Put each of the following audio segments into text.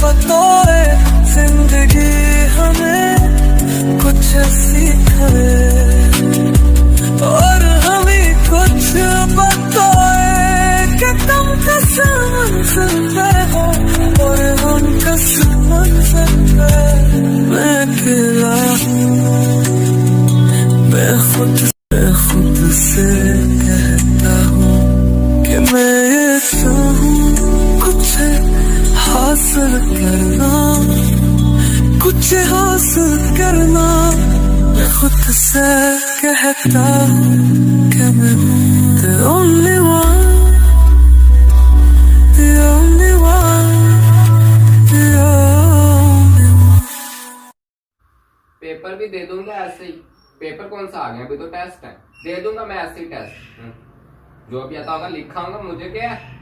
बताए जिंदगी हमें कुछ सीखे और हमें कुछ बताए कि तुम किस मंजिल पे हो और हम किस मंजिल पे। मैं अकेला हूँ, मैं खुद से कहता हूँ कि मैं ये चाहूँ कुछ हासिल करना, कुछ हासिल करना। मैं खुद से कहता हूँ कि मैं हूँ the only one, the only one, the only one। Paper भी दे दूंगा ऐसे ही। पेपर कौन सा आ गया, अभी तो टेस्ट है। दे दूंगा मैं ऐसे ही टेस्ट, जो भी आता होगा लिखाऊंगा। मुझे क्या है?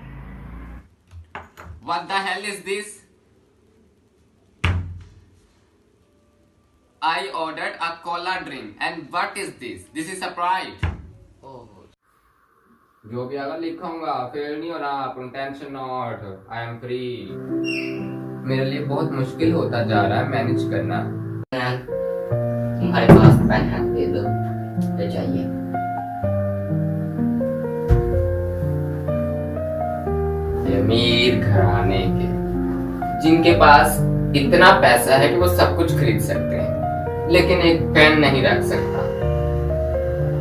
What the hell is this? I ordered a cola drink and what is this? This is a Sprite. जो भी आगा लिखाऊंगा, फेल नहीं हो रहा, tension not, I am free. मेरे लिए बहुत मुश्किल होता जा रहा है मैनेज करना। तुम्हारे पास पेन है, दे दो, ले जाइए। अमीर घराने के, जिनके पास इतना पैसा है कि वो सब कुछ खरीद सकते हैं, लेकिन एक पेन नहीं रख सकता।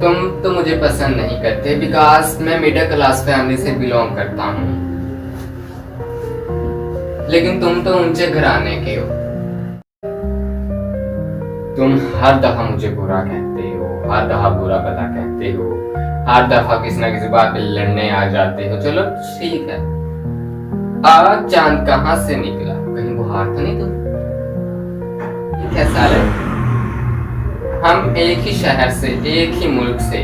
तुम तो मुझे पसंद नहीं करते बिकॉज मैं मिडिल क्लास फैमिली से बिलोंग करता हूँ, लेकिन तुम तो ऊंचे घराने के हो। तुम हर दफा मुझे बुरा कहते हो, हर दफा बुरा भला कहते हो, हर दफा किसी ना किसी बात पे लड़ने आ जाते हो। चलो ठीक है, आज चांद कहाँ से निकला, कहीं बुहार तो नहीं तुम? कैसा है? हम एक ही शहर से, एक ही मुल्क से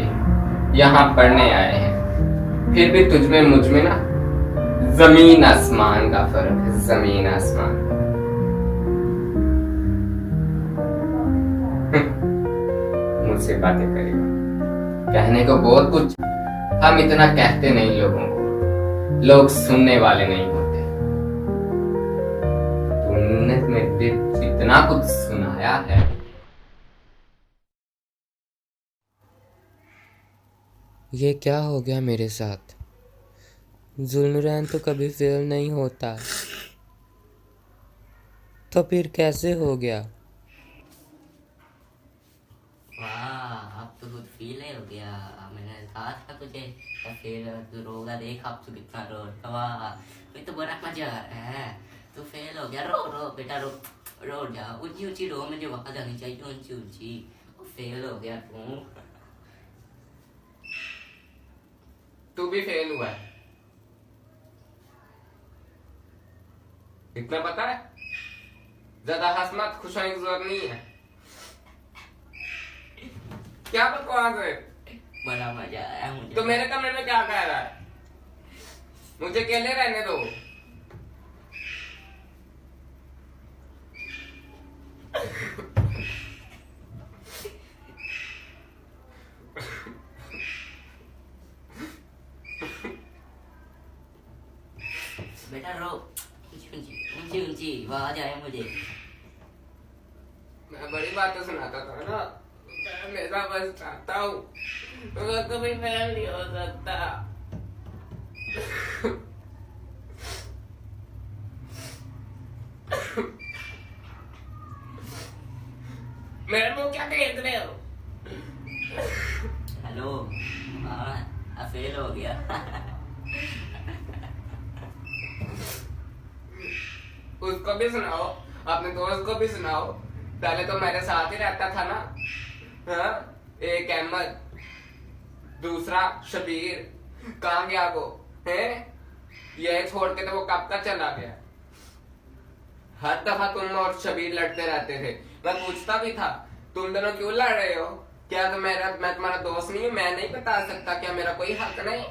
यहाँ पढ़ने आए हैं, फिर भी तुझ में मुझ में ना जमीन आसमान का फर्क है, जमीन आसमान। मुझसे बातें करेगा, कहने को बहुत कुछ, हम इतना कहते नहीं लोगों को, लोग सुनने वाले नहीं होते। तुमने मेरे इतना कुछ सुनाया है। ये क्या हो गया मेरे साथ? जुल्नुरैन तो कभी फेल नहीं होता, तो फिर कैसे हो गया? वाह, अब तो कुछ फील हो गया। मैंने कहा था तुझे, या फिर तू रोगा, देख अब तू कितना रो रहा। वाह, मुझे तो बड़ा मजा आ रहा है। तू फेल हो गया, रो रो बेटा, रो रो जा, ऊंची ऊंची रो, मुझे वहां जानी चाहिए ऊंची ऊंची। फेल हो गया तू भी फेल हुआ है, इतना पता है। ज्यादा हंस मत, खुश होने की जरूरत नहीं है। क्या बकवास है? बड़ा मजा आया मुझे। तो मेरे कमरे में क्या कह रहा है? मुझे अकेले रहने दो। बेटा रो, ऊंची ऊंची ऊंची आवाज आए मुझे। मैं बड़ी बातें सुनाता था ना, मैं मेरा बस चाहता हूँ, मैं कभी फेल नहीं हो सकता। मेरे मुंह क्या देख रहे हो? हेलो, हाँ फेल हो गया। उसको भी सुनाओ, अपने दोस्त को भी सुनाओ। पहले तो मेरे साथ ही रहता था ना। हाँ, एक अहमद, दूसरा शबीर, कहाँ गया वो? हैं? ये छोड़ के तो वो कब का चला गया। हर दफा तुम और शबीर लड़ते रहते थे। मैं पूछता भी था, तुम दोनों क्यों लड़ रहे हो? क्या तो मैं तुम्हारा दोस्त नहीं हूँ? मैं नहीं बता सकता? क्या मेरा कोई हक नहीं?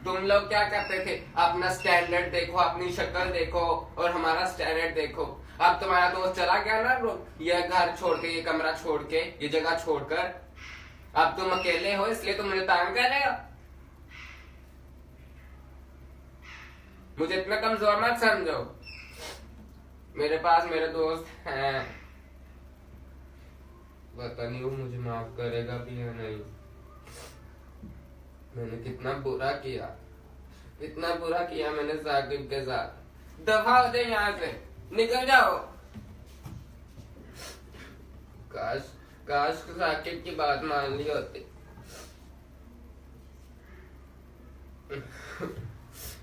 तुम लोग क्या करते थे? अपना स्टैंडर्ड देखो, अपनी शक्ल देखो, और हमारा स्टैंडर्ड देखो। अब तुम्हारा दोस्त चला गया ना, ये घर छोड़ के, ये कमरा छोड़ के, ये जगह छोड़कर। अब तुम अकेले हो, इसलिए तुम मुझे तंग कर रहे हो। मुझे इतना कमजोर मत समझो। मेरे पास मेरे दोस्त हैं, पता नहीं वो मुझे माफ करेगा भी या नहीं। मैंने कितना बुरा किया, इतना बुरा किया मैंने साकिब के साथ। दफा हो जाए यहाँ से, निकल जाओ। काश काश साकिब की बात मान ली होती।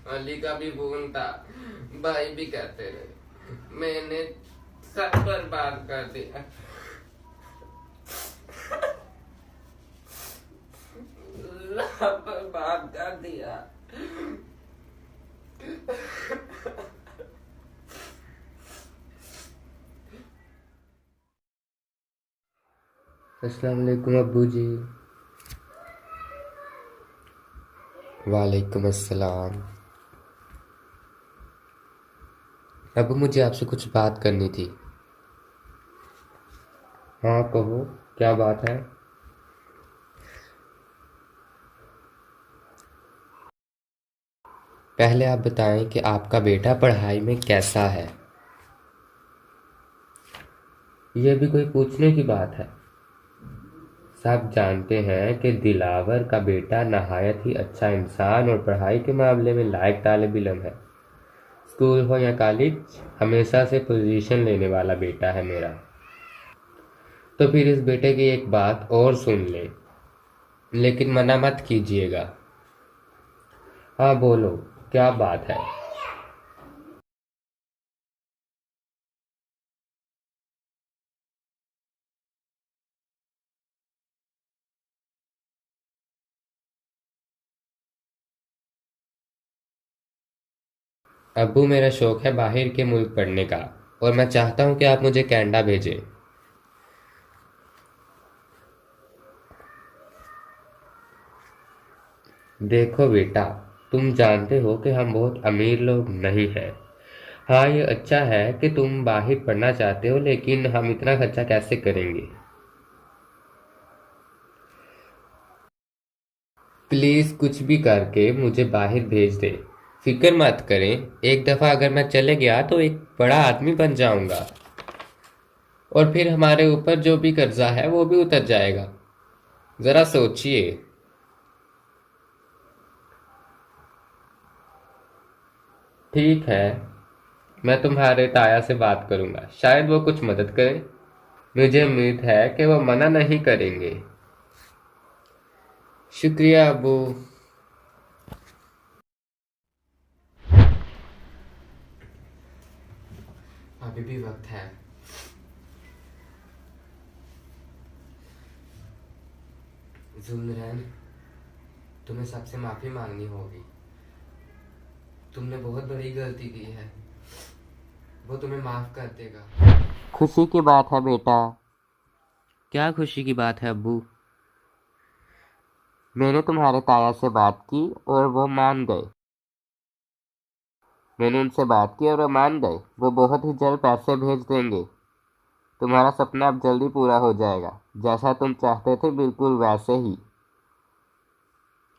अली का भी खून था, भाई भी कहते रहे, मैंने सब बर्बाद कर दिया। सब बर्बाद कर दिया। अस्सलाम वालेकुम अब्बू जी। वालेकुम अस्सलाम। अब्बू मुझे आपसे कुछ बात करनी थी। हाँ कहो, क्या बात है? पहले आप बताएं कि आपका बेटा पढ़ाई में कैसा है। यह भी कोई पूछने की बात है। सब जानते हैं कि दिलावर का बेटा नहायत ही अच्छा इंसान और पढ़ाई के मामले में लायक तालिब इल्म है। स्कूल हो या कॉलेज, हमेशा से पोजीशन लेने वाला बेटा है मेरा। तो फिर इस बेटे की एक बात और सुन ले, लेकिन मना मत कीजिएगा। हाँ बोलो, क्या बात है? अब्बू मेरा शौक है बाहर के मुल्क पढ़ने का, और मैं चाहता हूँ कि आप मुझे कनाडा भेजें। देखो बेटा, तुम जानते हो कि हम बहुत अमीर लोग नहीं हैं। हाँ ये अच्छा है कि तुम बाहर पढ़ना चाहते हो, लेकिन हम इतना खर्चा कैसे करेंगे? प्लीज़ कुछ भी करके मुझे बाहर भेज दे। फिक्र मत करें, एक दफ़ा अगर मैं चले गया तो एक बड़ा आदमी बन जाऊंगा, और फिर हमारे ऊपर जो भी कर्जा है वो भी उतर जाएगा। ज़रा सोचिए। ठीक है, मैं तुम्हारे ताया से बात करूंगा, शायद वो कुछ मदद करें। मुझे उम्मीद है कि वो मना नहीं करेंगे। शुक्रिया अबू। अभी भी वक्त है। जुल्मरैन, तुम्हें सबसे माफी मांगनी होगी। तुमने बहुत बड़ी गलती की है, वो तुम्हें माफ कर देगा। खुशी की बात है बेटा। क्या खुशी की बात है अब्बू? मैंने तुम्हारे ताया से बात की और वो मान गए। मैंने उनसे बात की और वो मान गए। वो बहुत ही जल्द पैसे भेज देंगे। तुम्हारा सपना अब जल्दी पूरा हो जाएगा, जैसा तुम चाहते थे बिल्कुल वैसे ही।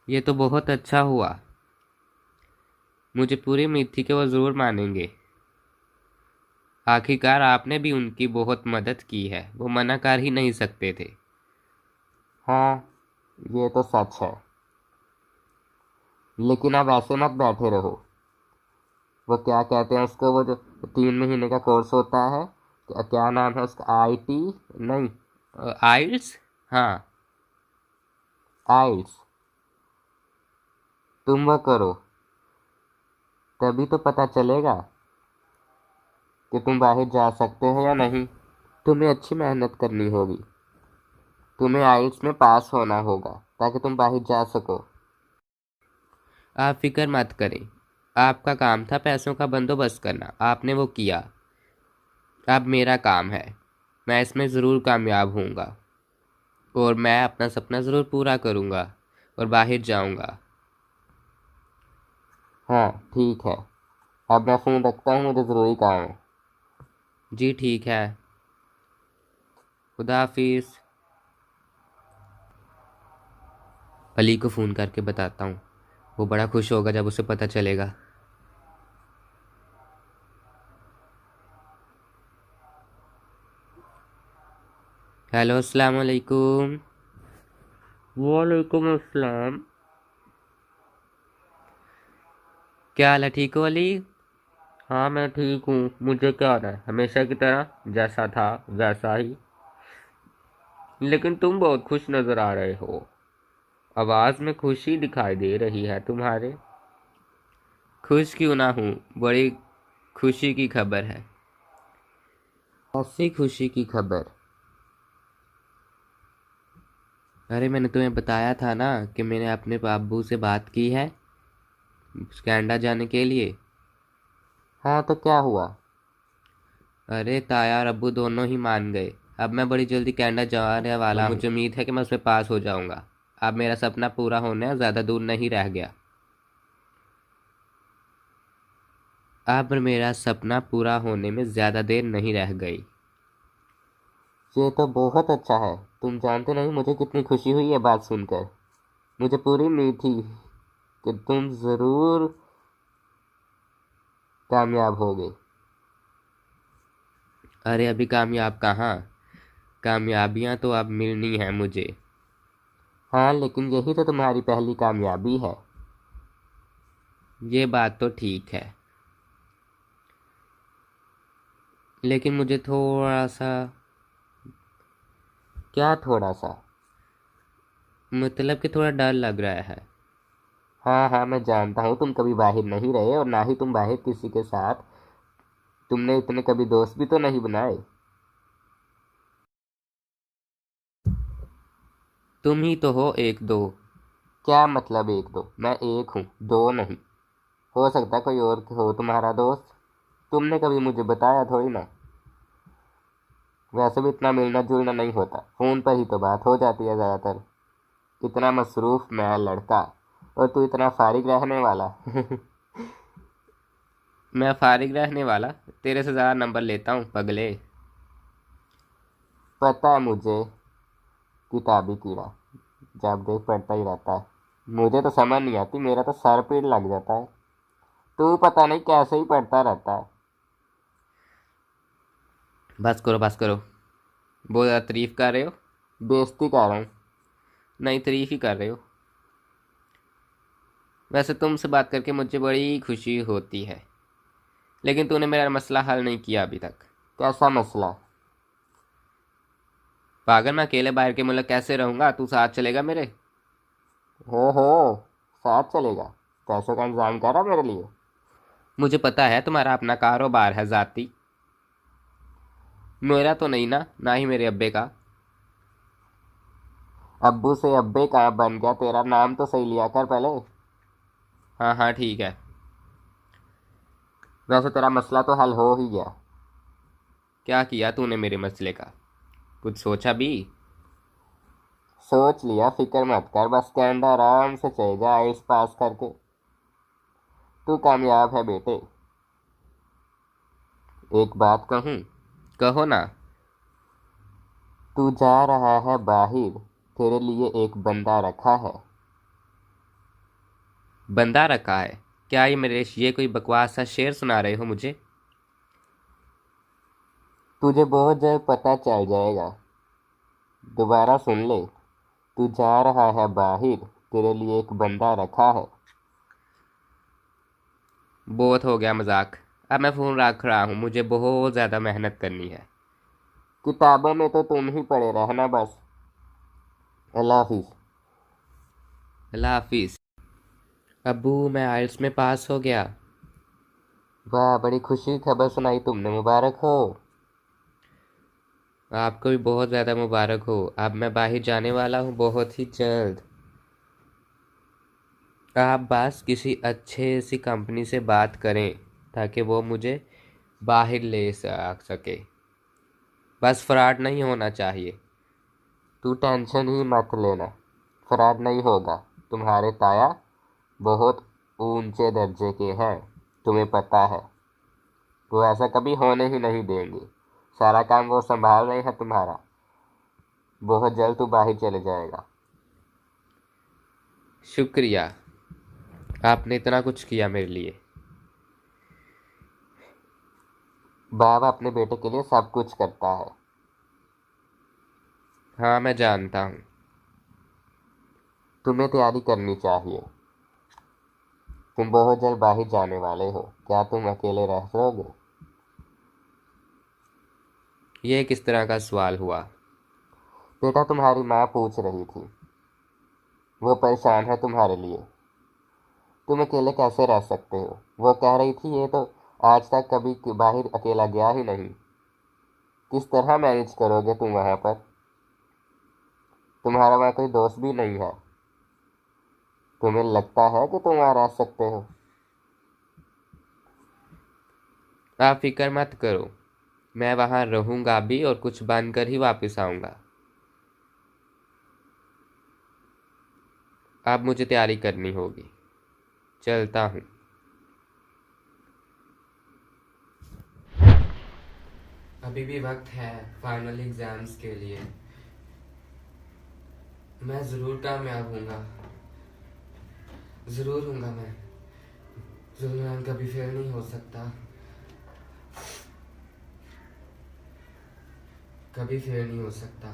ये तो बहुत अच्छा हुआ। मुझे पूरी उम्मीद थी कि वो ज़रूर मानेंगे। आखिरकार आपने भी उनकी बहुत मदद की है, वो मना कर ही नहीं सकते थे। हाँ ये तो सच है, लेकिन आप ऐसे मत बैठे रहो। वो क्या कहते हैं उसको, वो जो 3 महीने का कोर्स होता है, क्या नाम है उसका? IT नहीं, आइल्स। हाँ आइल्स, तुम वो करो, तभी तो पता चलेगा कि तुम बाहर जा सकते हो या नहीं। तुम्हें अच्छी मेहनत करनी होगी। तुम्हें आइल्स में पास होना होगा ताकि तुम बाहर जा सको। आप फिक्र मत करें, आपका काम था पैसों का बंदोबस्त करना, आपने वो किया। अब मेरा काम है, मैं इसमें ज़रूर कामयाब होऊंगा, और मैं अपना सपना ज़रूर पूरा करूंगा और बाहर जाऊंगा। हाँ ठीक है, अब मैं फ़ोन रखता हूँ, मुझे ज़रूरी काम है। जी ठीक है, खुदा हाफिज़। अली को फ़ोन करके बताता हूँ, वो बड़ा खुश होगा जब उसे पता चलेगा। हेलो, अस्सलाम वालेकुम। वालेकुम अस्सलाम। क्या हाल है, ठीक हो अली? हाँ, मैं ठीक हूँ। मुझे क्या होना है, हमेशा की तरह जैसा था वैसा ही। लेकिन तुम बहुत खुश नजर आ रहे हो। आवाज में खुशी दिखाई दे रही है तुम्हारे। खुश क्यों ना हूँ, बड़ी खुशी की खबर है। ऐसी खुशी की खबर? अरे, मैंने तुम्हें बताया था ना कि मैंने अपने अब्बू से बात की है कनाडा जाने के लिए। हाँ, तो क्या हुआ? अरे, ताया और अब्बू दोनों ही मान गए। अब मैं बड़ी जल्दी कनाडा जाने वाला हूँ। मुझे उम्मीद है कि मैं उसमें पास हो जाऊंगा। अब मेरा सपना पूरा होने ज़्यादा दूर नहीं रह गया। अब मेरा सपना पूरा होने में ज़्यादा देर नहीं रह गई। ये तो बहुत अच्छा है। तुम जानते नहीं मुझे कितनी खुशी हुई ये बात सुनकर। मुझे पूरी उम्मीद थी कि तुम ज़रूर कामयाब होगे। अरे, अभी कामयाब कहाँ। कामयाबियाँ तो अब मिलनी है मुझे। हाँ, लेकिन यही तो तुम्हारी पहली कामयाबी है। ये बात तो ठीक है, लेकिन मुझे थोड़ा सा। क्या थोड़ा सा? मतलब कि थोड़ा डर लग रहा है। हाँ हाँ, मैं जानता हूँ तुम कभी बाहर नहीं रहे और ना ही तुम बाहर किसी के साथ। तुमने इतने कभी दोस्त भी तो नहीं बनाए। तुम ही तो हो एक दो। क्या मतलब एक दो? मैं एक हूँ, दो नहीं। हो सकता है कोई और हो तुम्हारा दोस्त। तुमने कभी मुझे बताया थोड़ी ना। वैसे भी इतना मिलना जुलना नहीं होता, फोन पर ही तो बात हो जाती है ज़्यादातर। इतना मसरूफ मैं लड़का, और तू इतना फारिग रहने वाला। मैं फारिग रहने वाला तेरे से ज़्यादा नंबर लेता हूँ पगले। पता है मुझे, किताबी कीड़ा जब देख पढ़ता ही रहता है। मुझे तो समझ नहीं आती, मेरा तो सर पीड़ लग जाता है। तू पता नहीं कैसे ही पढ़ता रहता है। बस करो बस करो। बहुत ज़्यादा तारीफ कर रहे हो। बेइज्जती कर रहा हूँ। नहीं, तारीफ ही कर रहे हो। वैसे तुमसे बात करके मुझे बड़ी खुशी होती है, लेकिन तूने मेरा मसला हल नहीं किया अभी तक। कैसा मसला? पागल, मैं अकेले बाहर के मुल्क कैसे रहूंगा? तू साथ चलेगा मेरे? हो, साथ चलेगा? पैसों का इंतजाम करा मेरे लिए? मुझे पता है तुम्हारा अपना कारोबार है जाती। मेरा तो नहीं ना, ना ही मेरे अब्बे का। अब्बू से अब्बे कहाँ बन गया, तेरा नाम तो सही लिया कर पहले। हाँ हाँ, ठीक है। वैसे तेरा मसला तो हल हो ही गया। क्या किया तूने मेरे मसले का? कुछ सोचा भी? सोच लिया, फिक्र मत कर, बस कनाडा आराम से चले जा आइल्स पास करके। तू कामयाब है बेटे। एक बात कहूँ? कहो ना। तू जा रहा है बाहर, तेरे लिए एक बंदा रखा है। बंदा रखा है? क्या ये कोई बकवास सा शेर सुना रहे हो मुझे? तुझे बहुत जल्द पता चल जाएगा। दोबारा सुन ले। तू जा रहा है बाहर, तेरे लिए एक बंदा रखा है। बहुत हो गया मजाक। अब मैं फ़ोन रख रहा हूँ, मुझे बहुत ज़्यादा मेहनत करनी है। किताबों में तो तुम ही पढ़े रहना बस। अल्लाह हाफिज। अल्लाह हाफिज। अब्बू, मैं आइल्स में पास हो गया। वाह, बड़ी खुशी की खबर सुनाई तुमने, मुबारक हो। आपको भी बहुत ज़्यादा मुबारक हो। अब मैं बाहर जाने वाला हूँ बहुत ही जल्द। आप बस किसी अच्छे सी कंपनी से बात करें ताकि वो मुझे बाहर ले सके। बस फ्रॉड नहीं होना चाहिए। तू टेंशन ही मत लेना, फ्रॉड नहीं होगा। तुम्हारे ताया बहुत ऊंचे दर्जे के हैं, तुम्हें पता है। वो ऐसा कभी होने ही नहीं देंगे। सारा काम वो संभाल रहे हैं तुम्हारा। बहुत जल्द तू बाहर चले जाएगा। शुक्रिया, आपने इतना कुछ किया मेरे लिए। बाप अपने बेटे के लिए सब कुछ करता है। हाँ मैं जानता हूँ। तुम्हें तैयारी करनी चाहिए। तुम बहुत जल्द बाहर जाने वाले हो, क्या तुम अकेले रह सकोगे? ये किस तरह का सवाल हुआ? बेटा, तुम्हारी माँ पूछ रही थी, वो परेशान है तुम्हारे लिए। तुम अकेले कैसे रह सकते हो? वो कह रही थी ये तो आज तक कभी बाहर अकेला गया ही नहीं। किस तरह मैनेज करोगे तुम वहाँ पर? तुम्हारा वहाँ कोई दोस्त भी नहीं है। तुम्हें लगता है कि तुम वहाँ रह सकते हो? आप फिक्र मत करो, मैं वहाँ रहूँगा भी और कुछ बनकर ही वापस आऊँगा। अब मुझे तैयारी करनी होगी, चलता हूँ। अभी भी वक्त है फाइनल एग्जाम्स के लिए। मैं ज़रूर कामयाब हूँगा, ज़रूर हूँगा मैं। जुल्मान कभी फेल नहीं हो सकता, कभी फेल नहीं हो सकता।